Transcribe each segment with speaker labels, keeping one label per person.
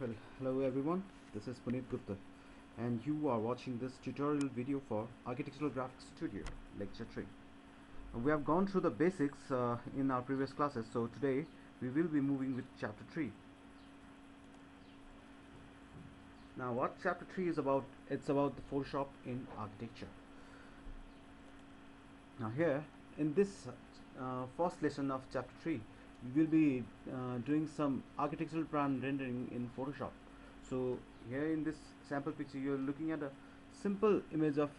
Speaker 1: Well, hello everyone, this is Puneet Gupta and you are watching this tutorial video for Architectural Graphics Studio Lecture 3. We have gone through the basics in our previous classes, so today we will be moving with Chapter 3. Now what Chapter 3 is about, it's about the Photoshop in architecture. Now here, in this first lesson of Chapter 3, we will be doing some architectural plan rendering in Photoshop. So here in this sample picture you are looking at a simple image of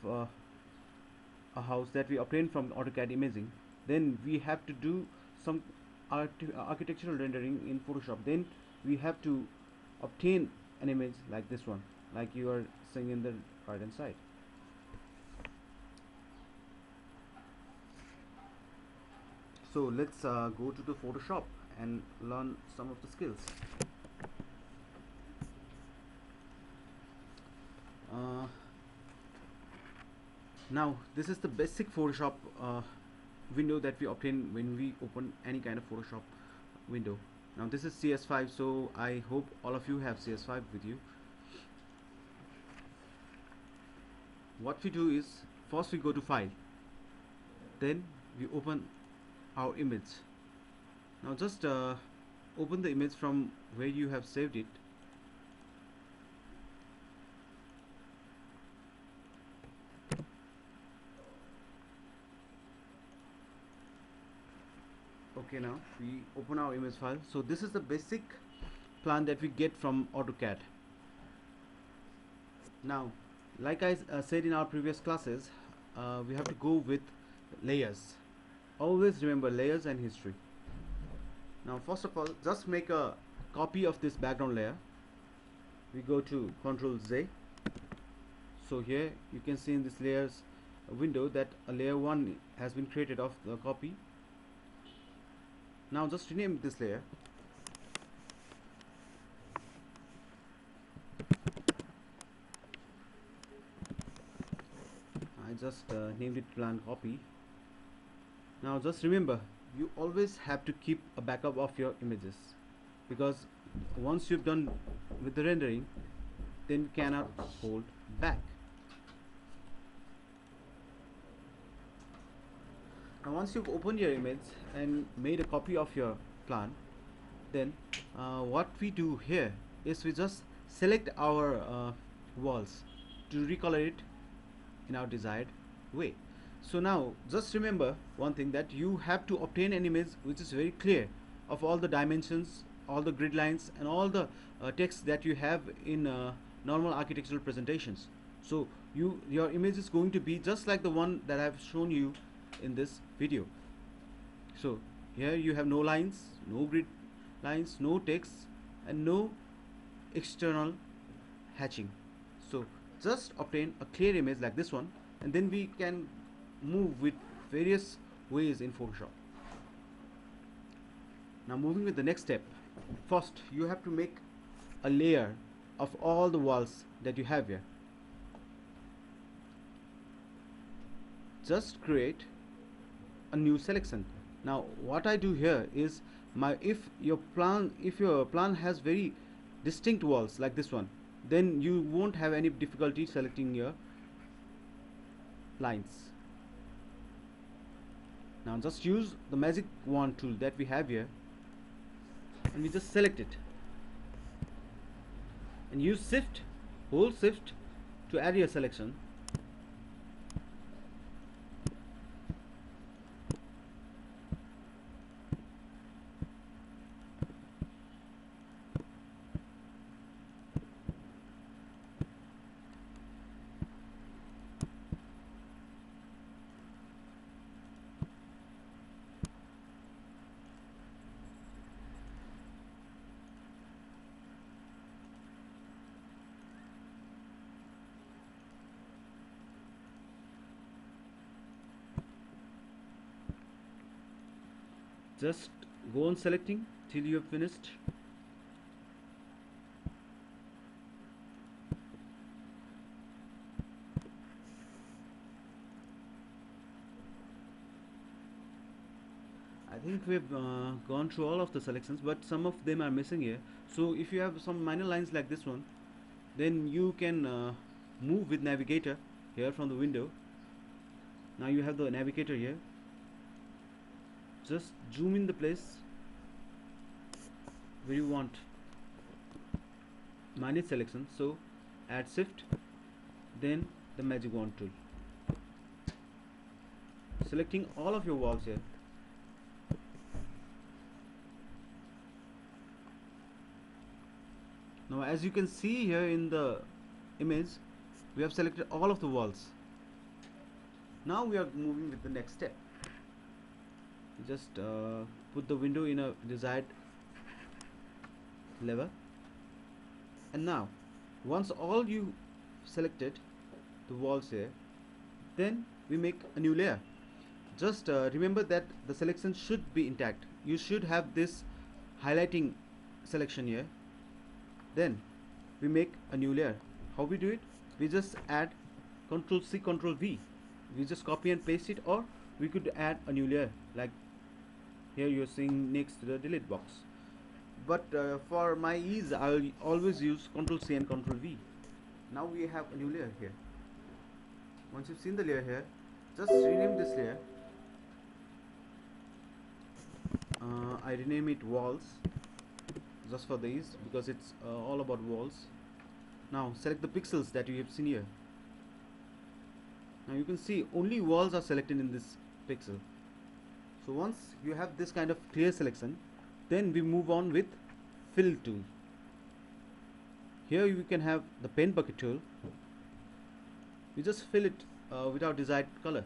Speaker 1: a house that we obtained from AutoCAD imaging. Then we have to do some architectural rendering in Photoshop. Then we have to obtain an image like this one, like you are seeing in the right hand side. So let's go to the Photoshop and learn some of the skills. Now this is the basic Photoshop window that we obtain when we open any kind of Photoshop window. Now this is CS5, so I hope all of you have CS5 with you. What we do is, first we go to File, then we open our image. Now just open the image from where you have saved it. Okay, now we open our image file. So this is the basic plan that we get from AutoCAD. Now, like I said in our previous classes, we have to go with layers. Always remember layers and history. Now first of all, just make a copy of this background layer. We go to Ctrl Z. So here you can see in this layers window that a layer 1 has been created of the copy. Now just rename this layer. I just named it plan copy. Now just remember, you always have to keep a backup of your images, because once you've done with the rendering, then you cannot hold back. Now once you've opened your image and made a copy of your plan, then what we do here is we just select our walls to recolor it in our desired way. So now just remember one thing, that you have to obtain an image which is very clear of all the dimensions, all the grid lines and all the text that you have in normal architectural presentations. So your image is going to be just like the one that I have shown you in this video. So here you have no lines, no grid lines, no text and no external hatching. So just obtain a clear image like this one, and then we can move with various ways in Photoshop. Now moving with the next step, first you have to make a layer of all the walls that you have here. Just create a new selection. Now what I do here is, if your plan has very distinct walls like this one, then you won't have any difficulty selecting your lines. Now just use the magic wand tool that we have here and we just select it, and use shift, hold shift to add your selection. Just go on selecting till you have finished. I think we've gone through all of the selections, but some of them are missing here. So if you have some minor lines like this one, then you can move with navigator here from the window. Now you have the navigator here. Just zoom in the place where you want minus selection. So add shift, then the magic wand tool, selecting all of your walls here. Now as you can see here in the image, we have selected all of the walls. Now we are moving with the next step. Just put the window in a desired level, and now once all you selected the walls here, then we make a new layer. Just remember that the selection should be intact. You should have this highlighting selection here. Then we make a new layer. How we do it? We just add Ctrl C Ctrl V. We just copy and paste it, or we could add a new layer like here you're seeing next to the delete box. But for my ease, I'll always use Ctrl C and Ctrl V. Now we have a new layer here. Once you've seen the layer here, just rename this layer. I rename it walls just for the ease, because it's all about walls. Now select the pixels that you have seen here. Now you can see only walls are selected in this pixel. So once you have this kind of clear selection, then we move on with fill tool. Here you can have the paint bucket tool. We just fill it with our desired color.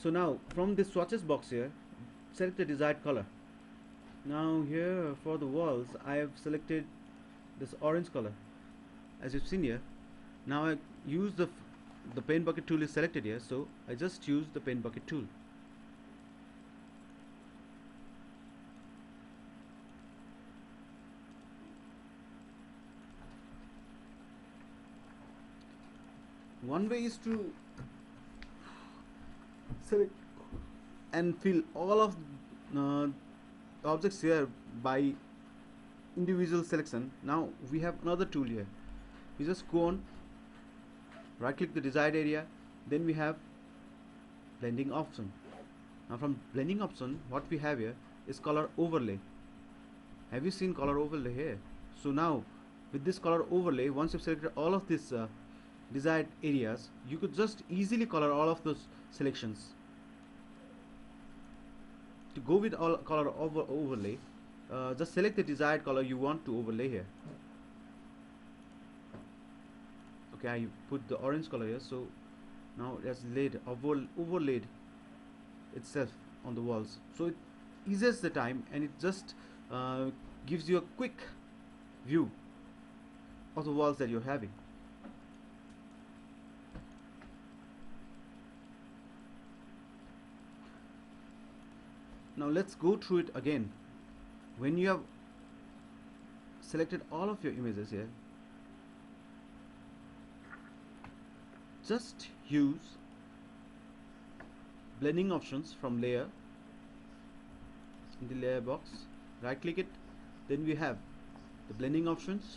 Speaker 1: So now from this swatches box here, select the desired color. Now here for the walls, I have selected this orange color as you've seen here. Now I use the paint bucket tool is selected here, so I just use the paint bucket tool. One way is to select and fill all of objects here by individual selection. Now we have another tool here. We just go on, right click the desired area, then we have blending option. Now from blending option, what we have here is color overlay. Have you seen color overlay here? So now with this color overlay, once you've selected all of these desired areas, you could just easily color all of those selections. To go with all color overlay, just select the desired color you want to overlay here. Okay, I put the orange color here, so now it has overlaid itself on the walls. So it eases the time, and it just gives you a quick view of the walls that you're having. Now let's go through it again. When you have selected all of your images here, just use blending options from layer in the layer box, right click it, then we have the blending options.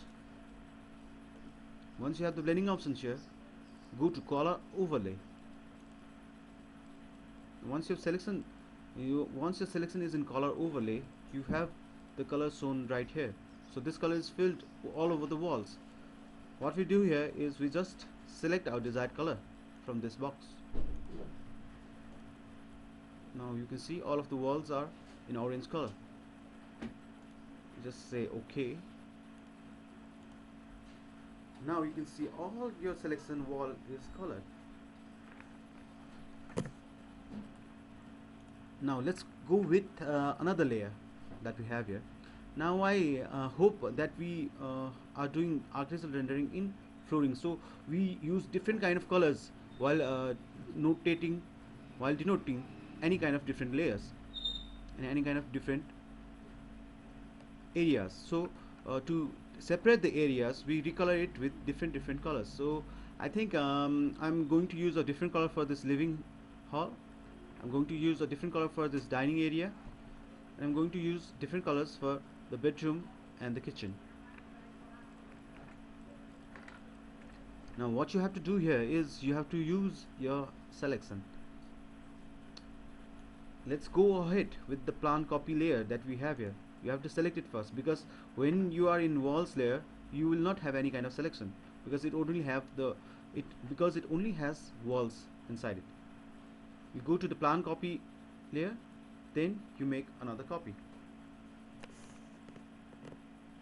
Speaker 1: Once you have the blending options here, go to color overlay. Once your selection is in color overlay, you have the color shown right here. So this color is filled all over the walls. What we do here is we just select our desired color from this box. Now you can see all of the walls are in orange color. Just say OK. Now you can see all your selection wall is colored. Now let's go with another layer that we have here. Now I hope that we are doing artificial rendering in flooring, so we use different kind of colors while denoting any kind of different layers and any kind of different areas. So to separate the areas, we recolor it with different colors. So I think I'm going to use a different color for this living hall. I'm going to use a different color for this dining area, and I'm going to use different colors for the bedroom and the kitchen. Now what you have to do here is you have to use your selection. Let's go ahead with the plan copy layer that we have here. You have to select it first, because when you are in walls layer you will not have any kind of selection, because it only has walls inside it. You go to the plan copy layer, then you make another copy.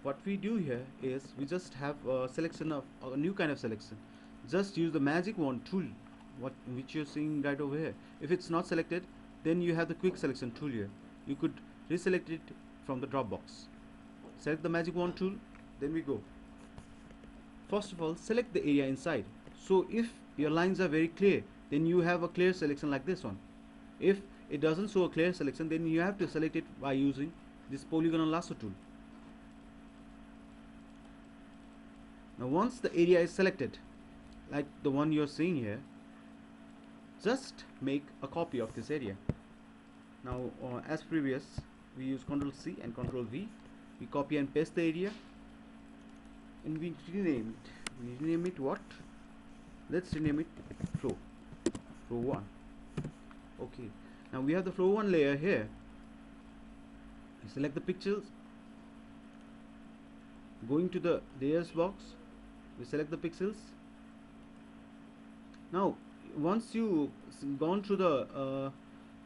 Speaker 1: What we do here is we just have a selection of a new kind of selection. Just use the magic wand tool, which you're seeing right over here. If it's not selected, then you have the quick selection tool here. You could reselect it from the drop box. Select the magic wand tool, then we go. First of all, select the area inside. So if your lines are very clear, then you have a clear selection like this one. If it doesn't show a clear selection, then you have to select it by using this polygonal lasso tool. Now once the area is selected, like the one you're seeing here, just make a copy of this area. Now as previous, we use Ctrl C and Ctrl V. We copy and paste the area, and we rename it. We rename it what? Let's rename it flow 1. Okay, now we have the flow 1 layer here. You select the pixels, going to the layers box, we select the pixels. Now once you gone through the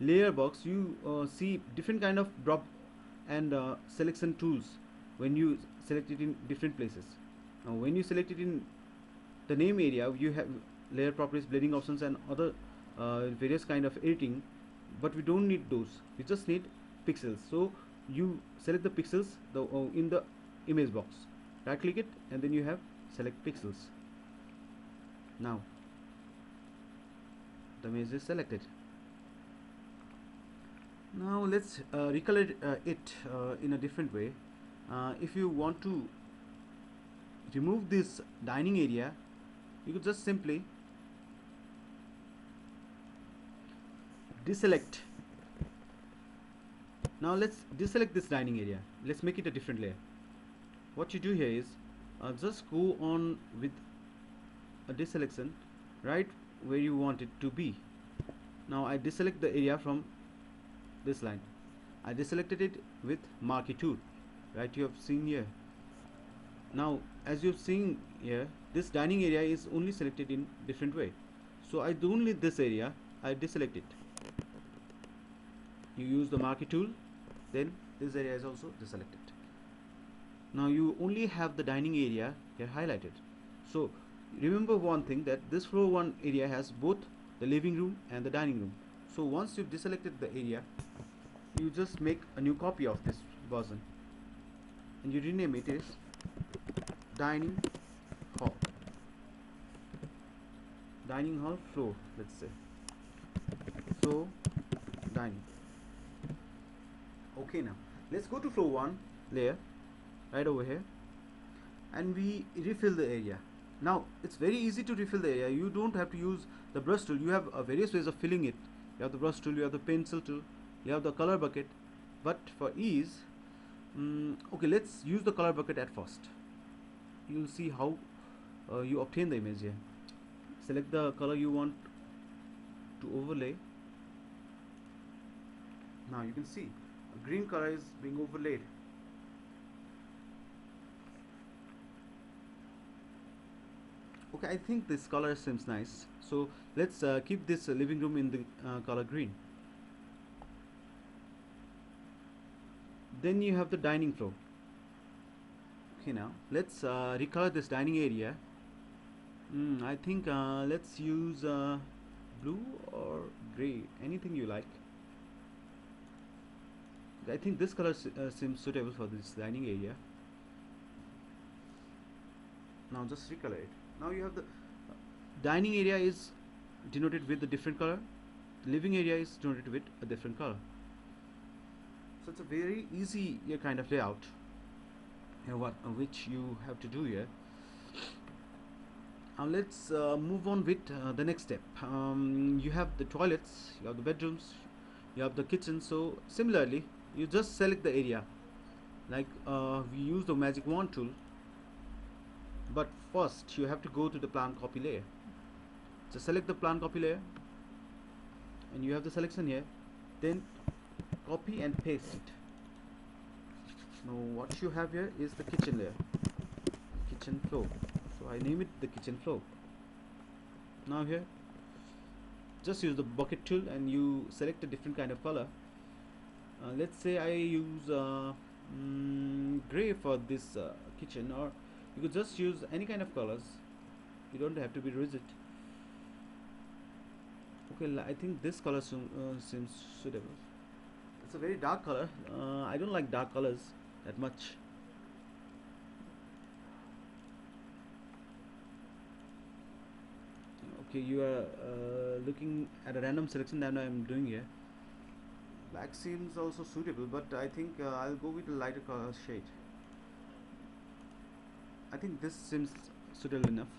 Speaker 1: layer box, you see different kind of drop and selection tools when you select it in different places. Now when you select it in the name area, you have layer properties, blending options, and other various kind of editing, but we don't need those. We just need pixels. So you select the pixels in the image box, right click it, and then you have select pixels. Now the image is selected. Now let's recolor it in a different way. If you want to remove this dining area, you could just simply deselect. Now let's deselect this dining area. Let's make it a different layer. What you do here is just go on with a deselection right where you want it to be. Now I deselect the area from this line. I deselected it with marquee tool, right? You have seen here. Now as you've seen here, this dining area is only selected in different way. So I don't need this area, I deselect it. You use the marquee tool, then this area is also deselected. Now you only have the dining area here highlighted. So remember one thing, that this floor 1 area has both the living room and the dining room. So once you've deselected the area, you just make a new copy of this version and you rename it as dining hall floor, let's say. So dining. Okay, now let's go to floor 1 layer right over here, and we refill the area. Now it's very easy to refill the area. You don't have to use the brush tool. You have various ways of filling it. You have the brush tool, you have the pencil tool, you have the color bucket, but for ease, okay, let's use the color bucket at first. You'll see how you obtain the image here. Select the color you want to overlay. Now you can see a green color is being overlaid. Okay, I think this color seems nice, so let's keep this living room in the color green. Then you have the dining floor. Okay, now let's recolor this dining area. I think let's use blue or gray, anything you like. I think this color seems suitable for this dining area. Now just recolor it. Now you have the dining area is denoted with a different color, the living area is denoted with a different color. So it's a very easy kind of layout which you have to do here. Now let's move on with the next step. You have the toilets, you have the bedrooms, you have the kitchen. So similarly, you just select the area, like we use the magic wand tool, but first you have to go to the plan copy layer. So select the plan copy layer, and you have the selection here. Then copy and paste it. Now what you have here is the kitchen layer, kitchen floor. So I name it the kitchen floor. Now here, just use the bucket tool and you select a different kind of color. Let's say I use gray for this kitchen, or you could just use any kind of colors. You don't have to be rigid. Okay, I think this color seems suitable. It's a very dark color. I don't like dark colors that much. Okay, you are looking at a random selection that I am doing here. Black seems also suitable, but I think I'll go with a lighter color shade. I think this seems suitable enough.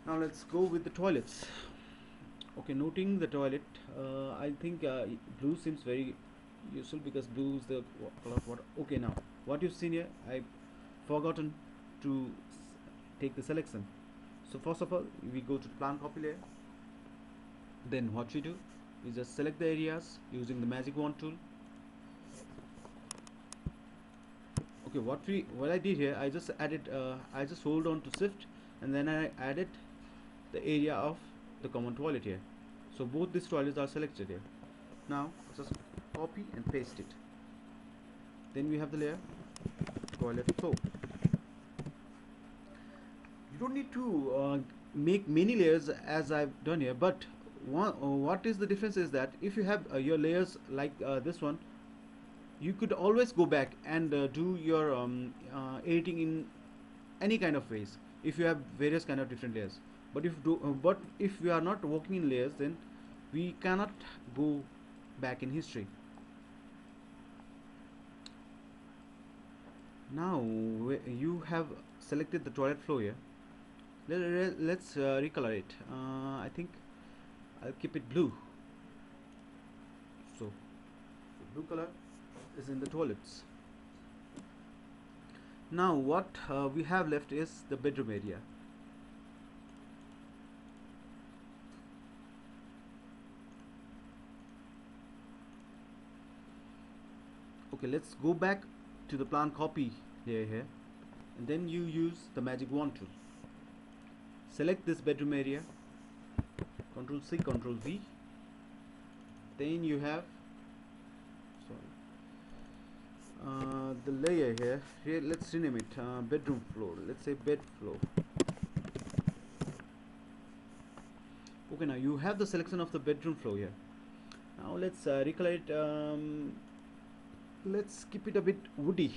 Speaker 1: Now let's go with the toilets. Okay, noting the toilet, I think blue seems very useful because blue is the color of water. Okay, now what you've seen here, I've forgotten to take the selection. So first of all, we go to the plan copy layer. Then what we do is just select the areas using the magic wand tool. Okay, what I did here, I just added I just hold on to shift, and then I added the area of the common toilet here. So both these toilets are selected here. Now just copy and paste it. Then we have the layer toilet floor. You don't need to make many layers as I've done here, but what is the difference is that if you have your layers like this one, you could always go back and do your editing in any kind of ways if you have various kind of different layers. But if we are not working in layers, then we cannot go back in history. Now you have selected the toilet floor here. Let's recolor it. I think I'll keep it blue. So the blue color is in the toilets. Now what we have left is the bedroom area. Okay, let's go back to the plan copy layer here, and then you use the magic wand tool. Select this bedroom area, Ctrl C, Ctrl V. Then you have the layer here. Let's rename it bedroom floor. Let's say bed floor. Okay, now you have the selection of the bedroom floor here. Now let's recolor it. Let's keep it a bit woody.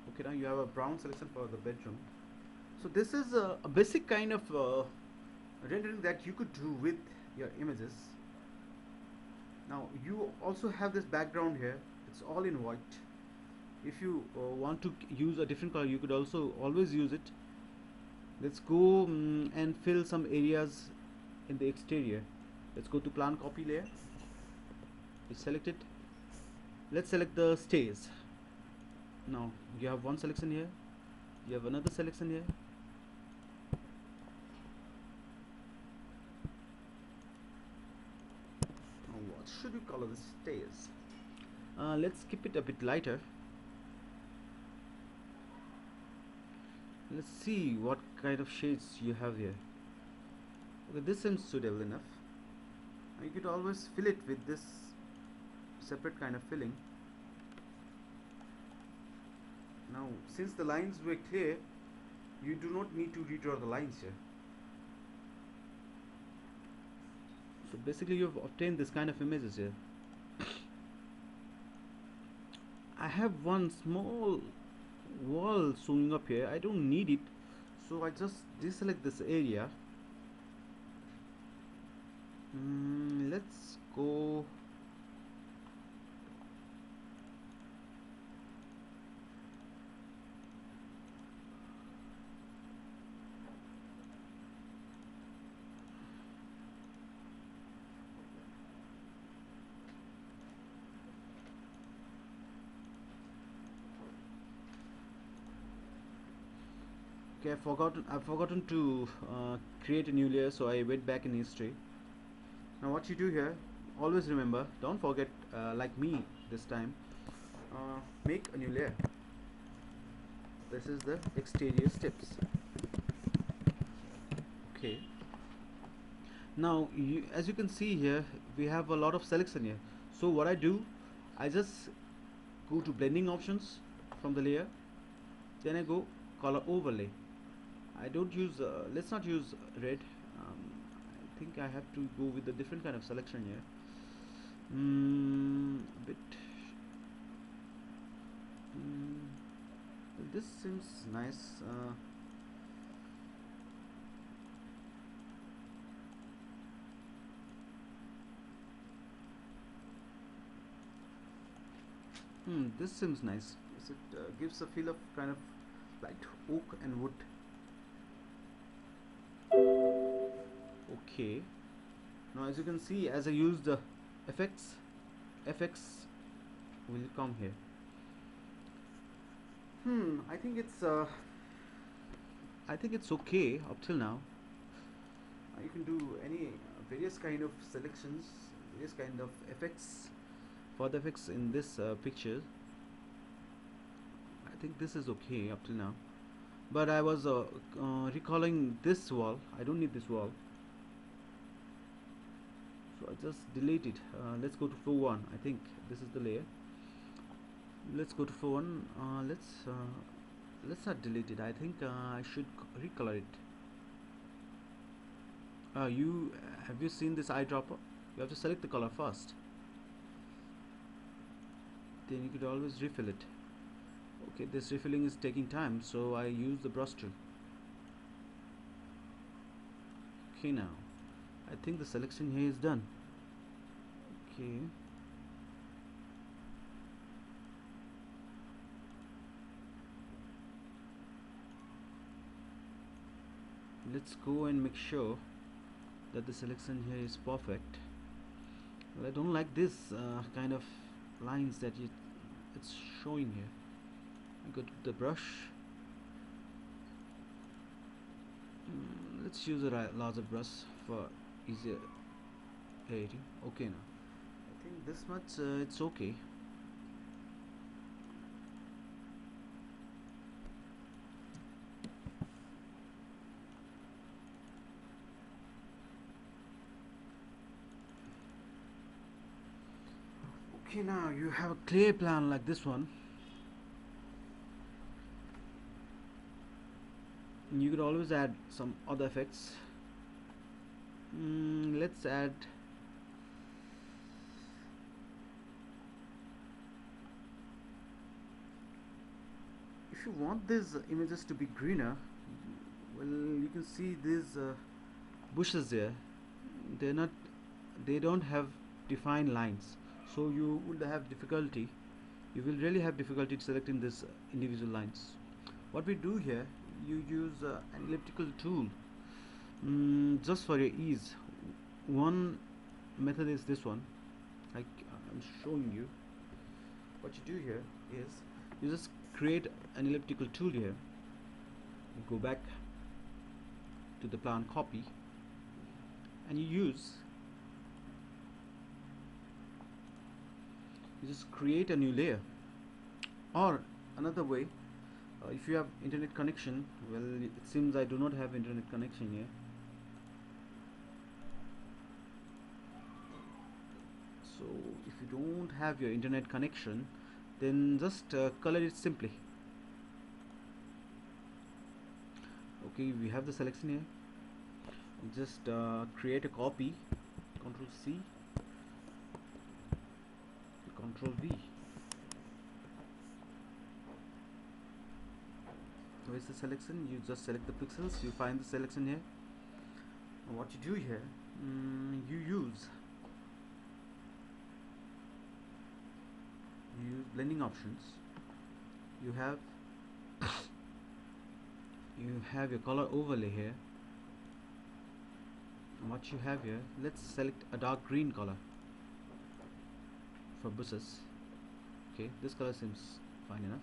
Speaker 1: Okay, now you have a brown selection for the bedroom. So this is a basic kind of rendering that you could do with your images. Now you also have this background here. It's all in white. If you want to use a different color, you could also always use it. Let's go and fill some areas in the exterior. Let's go to plan copy layer. Select it. Let's select the stairs. Now you have one selection here, you have another selection here. Now what should we color the stairs? Let's keep it a bit lighter. Let's see what kind of shades you have here. Okay, this seems suitable enough. You could always fill it with this separate kind of filling. Now since the lines were clear, you do not need to redraw the lines here. So basically you have obtained this kind of images here. I have one small wall showing up here. I don't need it, so I just deselect this area. Let's go. Okay, I've forgotten to create a new layer, so I went back in history. Now what you do here, always remember, don't forget, like me this time, make a new layer. This is the exterior steps. Okay. Now as you can see here, we have a lot of selection here. So what I do, I just go to blending options from the layer, then I go color overlay. I don't use let's not use red. I think I have to go with a different kind of selection here. Bit mm, this seems nice. This seems nice. It gives a feel of kind of light oak and wood. Okay. Now as you can see, as I use the effects, effects will come here. I think it's okay up till now. You can do any various kind of selections, various kind of effects for the effects in this picture. I think this is okay up till now, but I was recalling this wall. I don't need this wall, so I just delete it. Let's go to floor 1. I think this is the layer. Let's go to floor 1. Let's not delete it. I think I should recolor it. You have you seen this eyedropper? You have to select the color first, then you could always refill it. Okay, this refilling is taking time, so I use the brush tool. Okay, now I think the selection here is done. Okay, let's go and make sure that the selection here is perfect. Well, I don't like this kind of lines that it's showing here. I go to the brush. Let's use a larger brush for easier editing. Okay, now I think this much it's okay. Okay, now you have a clear plan like this one. You could always add some other effects. Let's add if you want these images to be greener, well, you can see these bushes there. They're not, they don't have defined lines, so you will have difficulty, you will really have difficulty selecting this individual lines. What we do here, you use an elliptical tool, just for your ease. One method is this one, like I'm showing you. What you do here is you just create an elliptical tool here, you go back to the plan, copy, and you just create a new layer. Or another way, if you have internet connection, well, it seems I do not have internet connection here, so if you don't have your internet connection, then just color it simply. Okay, we have the selection here. Just create a copy, Ctrl C, Ctrl V. Where's the selection? You just select the pixels, you find the selection here. And what you do here, you use blending options. You have your color overlay here. And what you have here, let's select a dark green color for bushes. Okay, this color seems fine enough.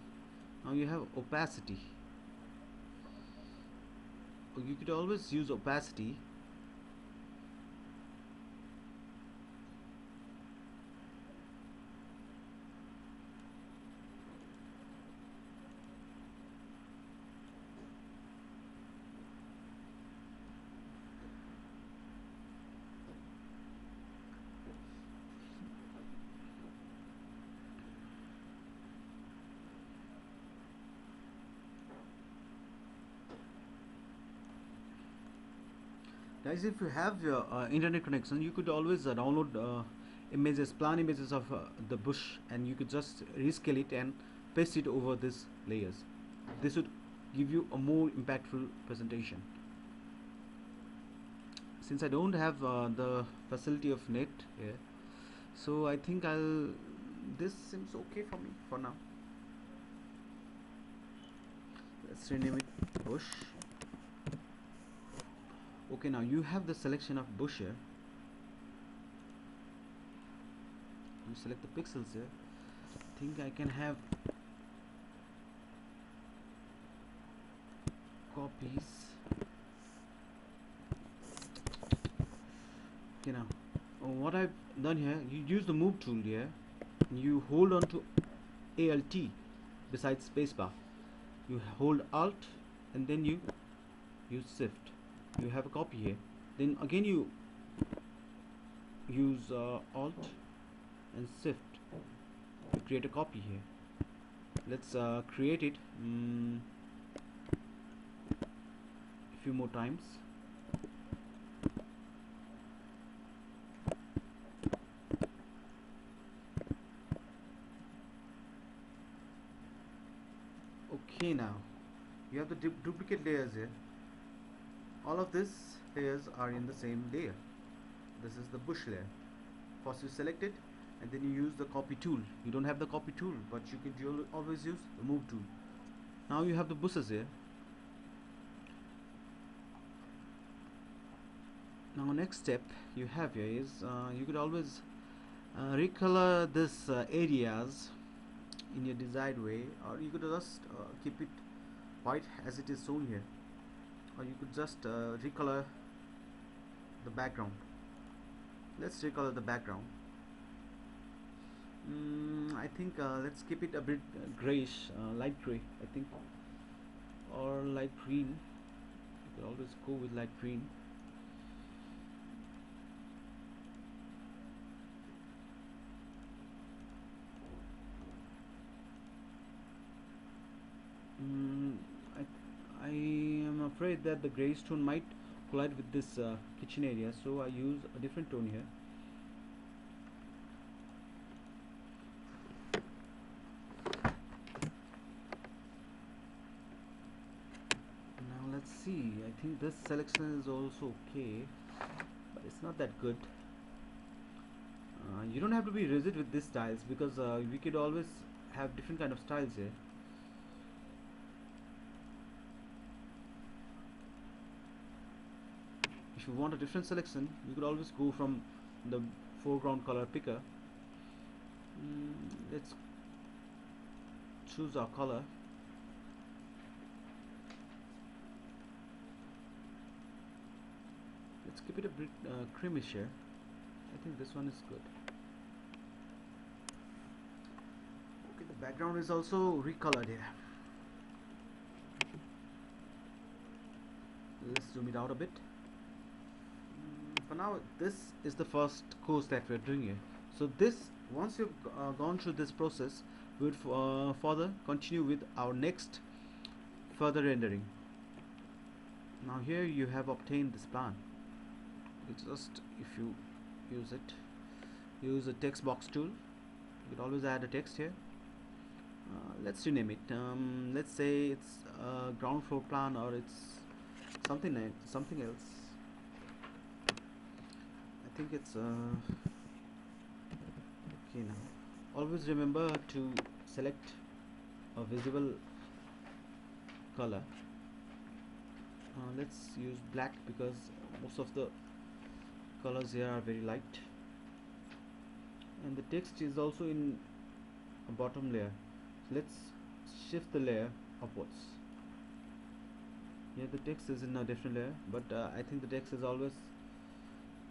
Speaker 1: Now you have opacity. you could always use opacity. Guys, if you have your internet connection, you could always download images, plan images of the bush, and you could just rescale it and paste it over these layers. This would give you a more impactful presentation. Since I don't have the facility of net here, so I think this seems okay for me for now. Let's rename it bush. Okay, now you have the selection of bush here. You select the pixels here. I think I can have copies. Okay, now what I've done here, you use the move tool here. You hold on to Alt besides spacebar. You hold Alt and then you use Shift. You have a copy here. Then again you use Alt and Shift to create a copy here. Let's create it a few more times. Okay, now you have the duplicate layers here. All of these layers are in the same layer. This is the bush layer. First you select it and then you use the copy tool. You don't have the copy tool, but you can always use the move tool. Now you have the bushes here. Now next step you have here is you could always recolor this areas in your desired way, or you could just keep it white as it is shown here, or you could just recolor the background. Let's recolor the background. I think let's keep it a bit grayish, light gray I think, or light green. You could always go with light green. I am afraid that the gray tone might collide with this kitchen area, so I use a different tone here. Now let's see, I think this selection is also okay, but it's not that good. You don't have to be rigid with these styles, because we could always have different kind of styles here. If you want a different selection, you could always go from the foreground color picker. Let's choose our color. Let's keep it a bit creamish here. I think this one is good. Okay, the background is also recolored here. Let's zoom it out a bit. For now, this is the first course that we're doing here. So this, once you've gone through this process, we would further continue with our next further rendering. Now here you have obtained this plan. It's just, if you use a text box tool, you could always add a text here. Let's rename it. Let's say it's a ground floor plan, or it's something else. I think it's okay. Now always remember to select a visible color. Let's use black, because most of the colors here are very light, and the text is also in a bottom layer. So let's shift the layer upwards. Yeah, the text is in a different layer, but I think the text is always,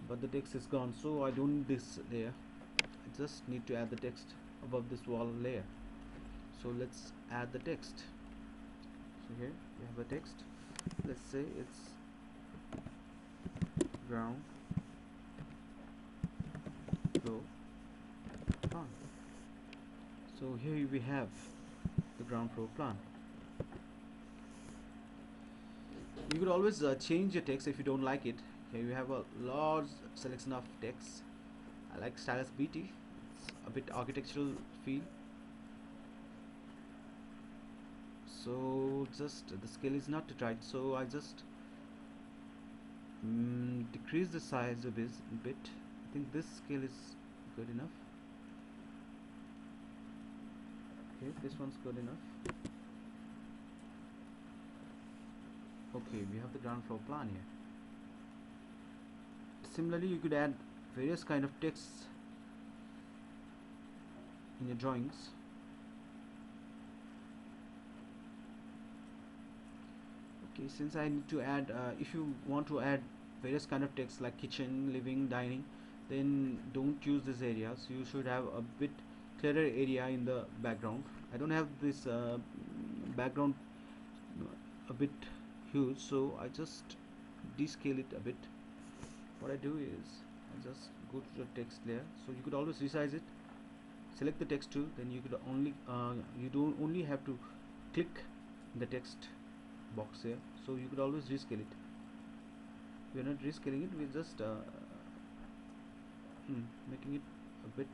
Speaker 1: but the text is gone, so I don't need this layer. I just need to add the text above this wall layer. So let's add the text. So here we have a text. Let's say it's ground floor plan. So here we have the ground floor plan. You could always change your text if you don't like it. Here you have a large selection of text. I like stylus BT. It's a bit architectural feel. So just the scale is not too tight, so I just decrease the size a bit. I think this scale is good enough. Okay, this one's good enough. Okay, we have the ground floor plan here. Similarly, you could add various kind of texts in your drawings. Okay, since I need to add, if you want to add various kind of text like kitchen, living, dining, then don't use these areas. You should have a bit clearer area in the background. I don't have this background a bit huge, so I just descale it a bit. What I do is I just go to the text layer, so you could always resize it. Select the text tool, then you could only you don't only have to click the text box here, so you could always rescale it. We are not rescaling it, we're just making it a bit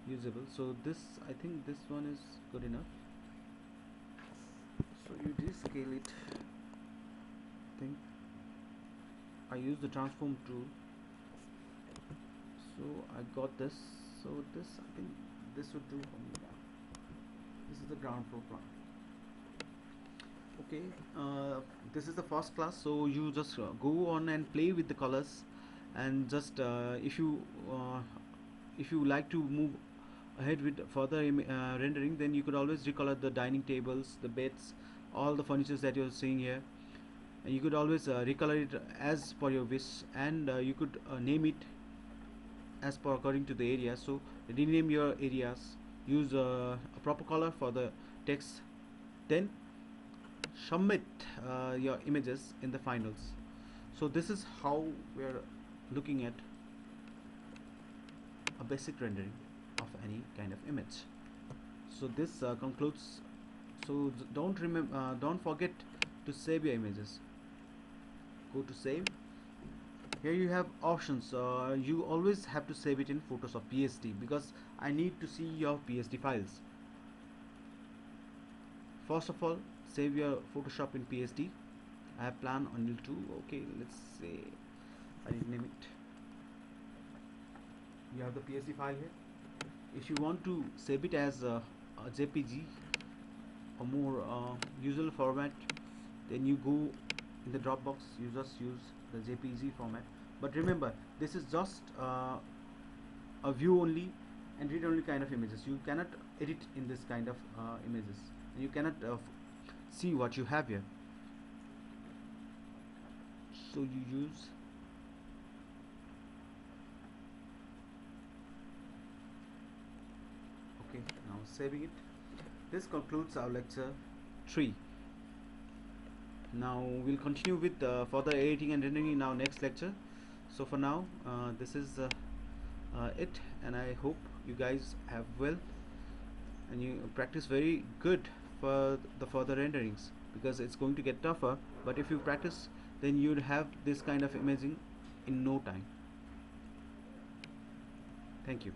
Speaker 1: usable. So this, I think this one is good enough, so you descale it. I think I use the transform tool, so I got this. So this, I think this would do for me now. This is the ground floor plan. Okay, this is the first class, so you just go on and play with the colors, and just if you like to move ahead with further rendering, then you could always recolor the dining tables, the beds, all the furnitures that you're seeing here, and you could always recolor it as per your wish, and you could name it as per according to the area. So rename your areas, use a proper color for the text, then submit your images in the finals. So this is how we're looking at a basic rendering of any kind of image. So this concludes. So don't forget to save your images. Go to save. Here you have options. You always have to save it in Photoshop PSD, because I need to see your PSD files. First of all, save your Photoshop in PSD. I have plan until 2. Okay, let's say I need name it. You have the PSD file here. If you want to save it as a JPG, a more usual format, then you go in the Dropbox. You just use the JPG format. But remember, this is just a view only and read only kind of images. You cannot edit in this kind of images. You cannot see what you have here. So you use okay, now saving it. This concludes our lecture 3. Now we'll continue with further editing and rendering in our next lecture. So for now, this is it, and I hope you guys have well and you practice very good for the further renderings, because it's going to get tougher, but if you practice, then you'd have this kind of imaging in no time. Thank you.